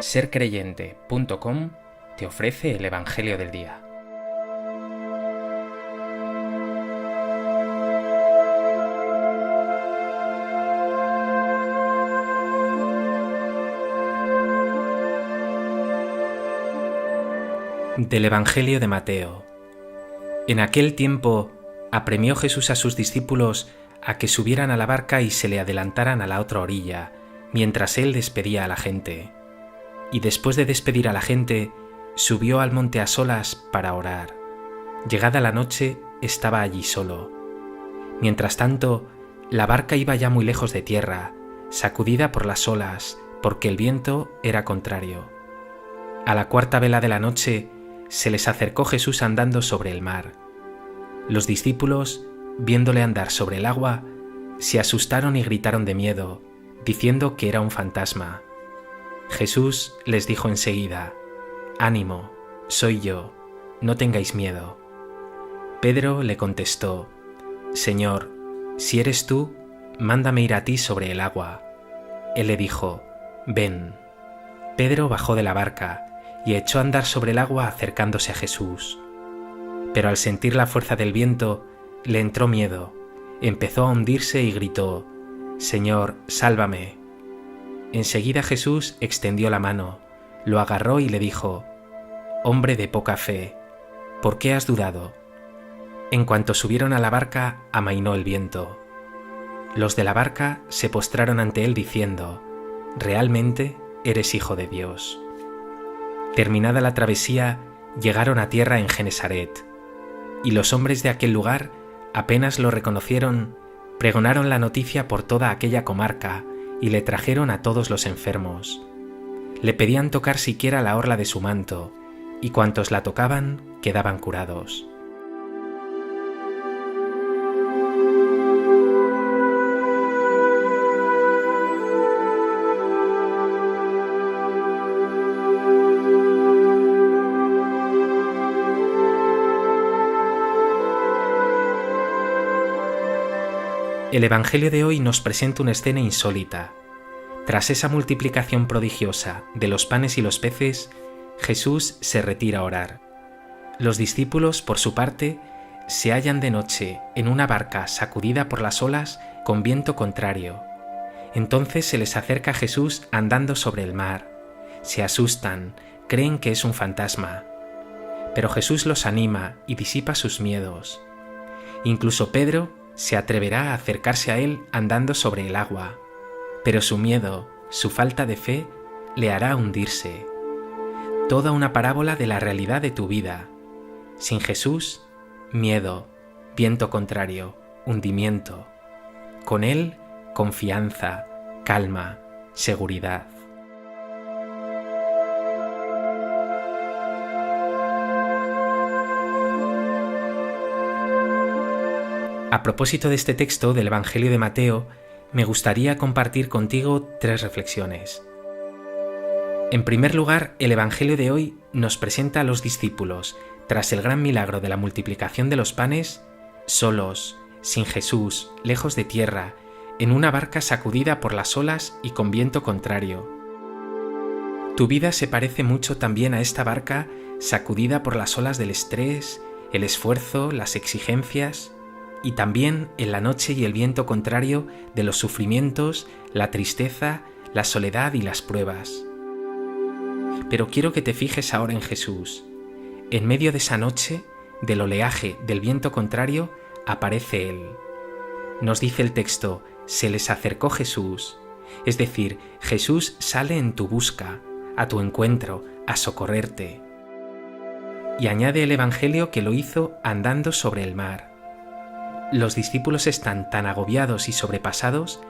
sercreyente.com te ofrece el Evangelio del Día. Del Evangelio de Mateo. En aquel tiempo apremió Jesús a sus discípulos a que subieran a la barca y se le adelantaran a la otra orilla, mientras él despedía a la gente. Y después de despedir a la gente, subió al monte a solas para orar. Llegada la noche, estaba allí solo. Mientras tanto, la barca iba ya muy lejos de tierra, sacudida por las olas, porque el viento era contrario. A la cuarta vela de la noche, se les acercó Jesús andando sobre el mar. Los discípulos, viéndole andar sobre el agua, se asustaron y gritaron de miedo, diciendo que era un fantasma. Jesús les dijo enseguida: «Ánimo, soy yo, no tengáis miedo». Pedro le contestó: «Señor, si eres tú, mándame ir a ti sobre el agua». Él le dijo: «Ven». Pedro bajó de la barca y echó a andar sobre el agua acercándose a Jesús. Pero al sentir la fuerza del viento, le entró miedo, empezó a hundirse y gritó: «Señor, sálvame». Enseguida Jesús extendió la mano, lo agarró y le dijo: «Hombre de poca fe, ¿por qué has dudado?». En cuanto subieron a la barca, amainó el viento. Los de la barca se postraron ante él diciendo: «Realmente eres Hijo de Dios». Terminada la travesía, llegaron a tierra en Genesaret, y los hombres de aquel lugar, apenas lo reconocieron, pregonaron la noticia por toda aquella comarca y le trajeron a todos los enfermos. Le pedían tocar siquiera la orla de su manto, y cuantos la tocaban quedaban curados. El Evangelio de hoy nos presenta una escena insólita. Tras esa multiplicación prodigiosa de los panes y los peces, Jesús se retira a orar. Los discípulos, por su parte, se hallan de noche en una barca sacudida por las olas con viento contrario. Entonces se les acerca Jesús andando sobre el mar. Se asustan, creen que es un fantasma. Pero Jesús los anima y disipa sus miedos. Incluso Pedro se atreverá a acercarse a él andando sobre el agua, pero su miedo, su falta de fe, le hará hundirse. Toda una parábola de la realidad de tu vida. Sin Jesús, miedo, viento contrario, hundimiento. Con él, confianza, calma, seguridad. A propósito de este texto del Evangelio de Mateo, me gustaría compartir contigo 3 reflexiones. En primer lugar, el Evangelio de hoy nos presenta a los discípulos, tras el gran milagro de la multiplicación de los panes, solos, sin Jesús, lejos de tierra, en una barca sacudida por las olas y con viento contrario. Tu vida se parece mucho también a esta barca sacudida por las olas del estrés, el esfuerzo, las exigencias, y también en la noche y el viento contrario de los sufrimientos, la tristeza, la soledad y las pruebas. Pero quiero que te fijes ahora en Jesús. En medio de esa noche, del oleaje, del viento contrario, aparece Él. Nos dice el texto: se les acercó Jesús. Es decir, Jesús sale en tu busca, a tu encuentro, a socorrerte. Y añade el Evangelio que lo hizo andando sobre el mar. Los discípulos están tan agobiados y sobrepasados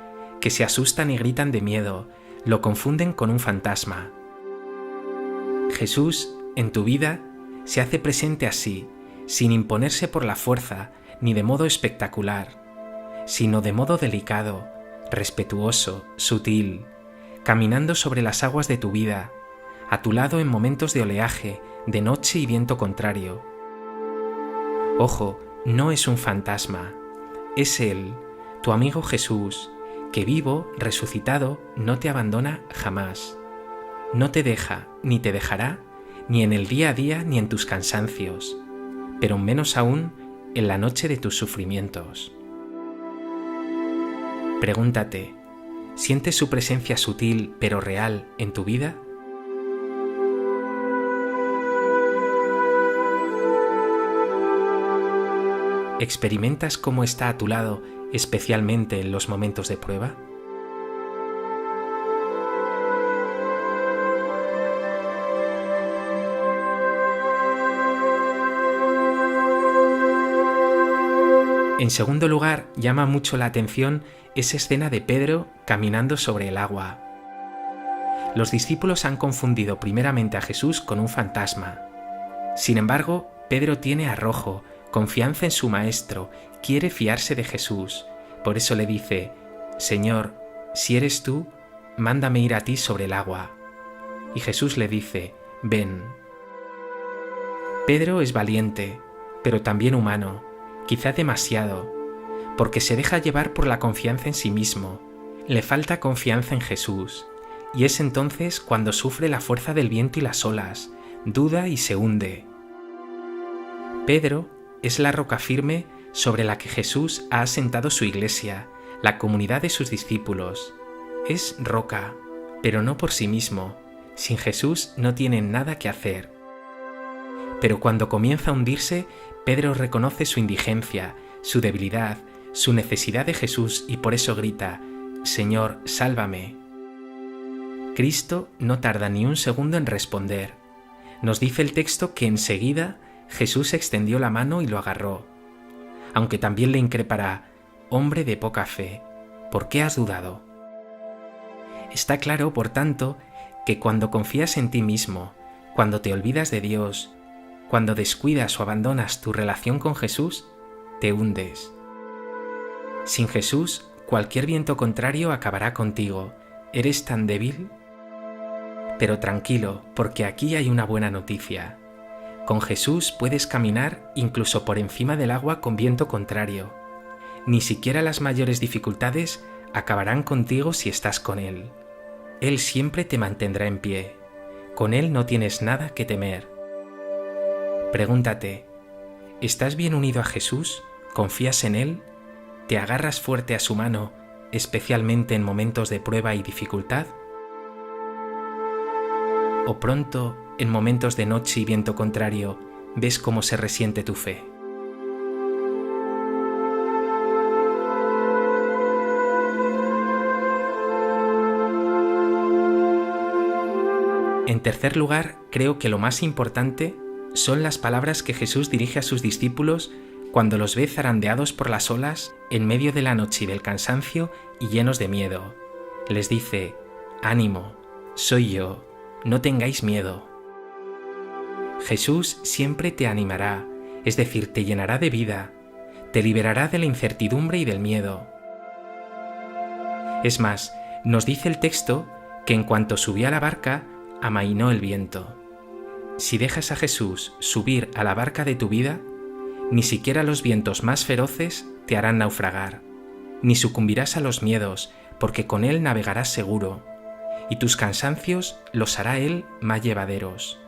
que se asustan y gritan de miedo, lo confunden con un fantasma. Jesús, en tu vida, se hace presente así, sin imponerse por la fuerza ni de modo espectacular, sino de modo delicado, respetuoso, sutil, caminando sobre las aguas de tu vida, a tu lado en momentos de oleaje, de noche y viento contrario. Ojo, no es un fantasma, es Él, tu amigo Jesús, que vivo, resucitado, no te abandona jamás. No te deja ni te dejará, ni en el día a día ni en tus cansancios, pero menos aún en la noche de tus sufrimientos. Pregúntate, ¿sientes su presencia sutil pero real en tu vida? ¿Experimentas cómo está a tu lado, especialmente en los momentos de prueba? En segundo lugar, llama mucho la atención esa escena de Pedro caminando sobre el agua. Los discípulos han confundido primeramente a Jesús con un fantasma. Sin embargo, Pedro tiene arrojo, confianza en su maestro, quiere fiarse de Jesús. Por eso le dice: Señor, si eres tú, mándame ir a ti sobre el agua. Y Jesús le dice: ven. Pedro es valiente, pero también humano, quizá demasiado, porque se deja llevar por la confianza en sí mismo, le falta confianza en Jesús, y es entonces cuando sufre la fuerza del viento y las olas, duda y se hunde. Pedro es la roca firme sobre la que Jesús ha asentado su iglesia, la comunidad de sus discípulos. Es roca, pero no por sí mismo. Sin Jesús no tiene nada que hacer. Pero cuando comienza a hundirse, Pedro reconoce su indigencia, su debilidad, su necesidad de Jesús y por eso grita: Señor, sálvame. Cristo no tarda ni un segundo en responder. Nos dice el texto que enseguida Jesús extendió la mano y lo agarró. Aunque también le increpará: hombre de poca fe, ¿por qué has dudado? Está claro, por tanto, que cuando confías en ti mismo, cuando te olvidas de Dios, cuando descuidas o abandonas tu relación con Jesús, te hundes. Sin Jesús, cualquier viento contrario acabará contigo. ¿Eres tan débil? Pero tranquilo, porque aquí hay una buena noticia. Con Jesús puedes caminar incluso por encima del agua con viento contrario. Ni siquiera las mayores dificultades acabarán contigo si estás con Él. Él siempre te mantendrá en pie. Con Él no tienes nada que temer. Pregúntate, ¿estás bien unido a Jesús? ¿Confías en Él? ¿Te agarras fuerte a su mano, especialmente en momentos de prueba y dificultad? ¿O pronto, en momentos de noche y viento contrario, ves cómo se resiente tu fe? En tercer lugar, creo que lo más importante son las palabras que Jesús dirige a sus discípulos cuando los ve zarandeados por las olas en medio de la noche y del cansancio y llenos de miedo. Les dice: ánimo, soy yo, no tengáis miedo. Jesús siempre te animará, es decir, te llenará de vida, te liberará de la incertidumbre y del miedo. Es más, nos dice el texto que en cuanto subió a la barca, amainó el viento. Si dejas a Jesús subir a la barca de tu vida, ni siquiera los vientos más feroces te harán naufragar, ni sucumbirás a los miedos, porque con Él navegarás seguro, y tus cansancios los hará Él más llevaderos.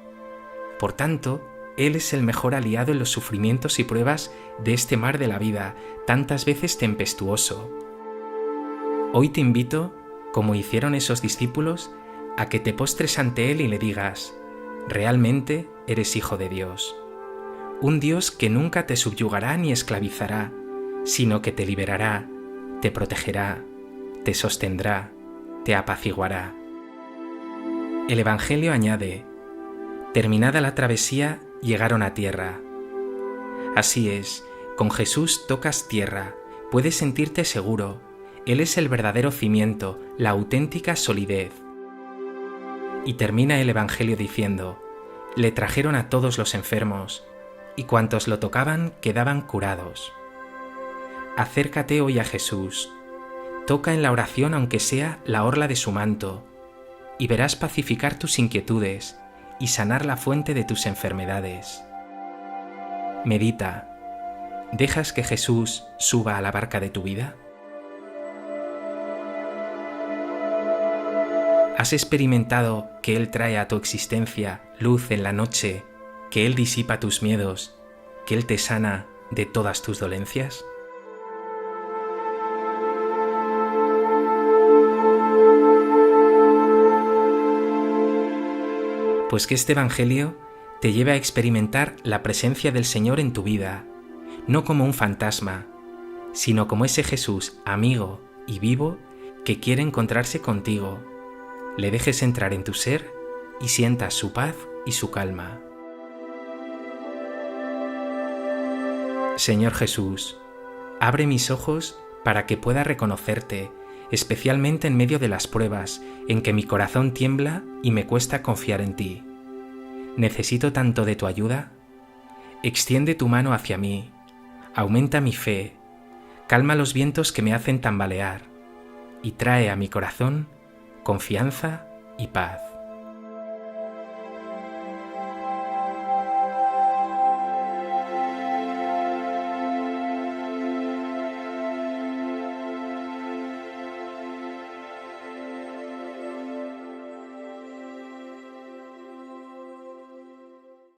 Por tanto, Él es el mejor aliado en los sufrimientos y pruebas de este mar de la vida, tantas veces tempestuoso. Hoy te invito, como hicieron esos discípulos, a que te postres ante Él y le digas: realmente eres hijo de Dios. Un Dios que nunca te subyugará ni esclavizará, sino que te liberará, te protegerá, te sostendrá, te apaciguará. El Evangelio añade: terminada la travesía, llegaron a tierra. Así es, con Jesús tocas tierra, puedes sentirte seguro. Él es el verdadero cimiento, la auténtica solidez. Y termina el Evangelio diciendo: le trajeron a todos los enfermos, y cuantos lo tocaban quedaban curados. Acércate hoy a Jesús, toca en la oración aunque sea la orla de su manto, y verás pacificar tus inquietudes y sanar la fuente de tus enfermedades. Medita, ¿dejas que Jesús suba a la barca de tu vida? ¿Has experimentado que que Él trae a tu existencia luz en la noche, que Él disipa tus miedos, que Él te sana de todas tus dolencias? Pues que este Evangelio te lleve a experimentar la presencia del Señor en tu vida, no como un fantasma, sino como ese Jesús amigo y vivo que quiere encontrarse contigo. Le dejes entrar en tu ser y sientas su paz y su calma. Señor Jesús, abre mis ojos para que pueda reconocerte, especialmente en medio de las pruebas en que mi corazón tiembla y me cuesta confiar en ti. Necesito tanto de tu ayuda. Extiende tu mano hacia mí, aumenta mi fe, calma los vientos que me hacen tambalear y trae a mi corazón confianza y paz.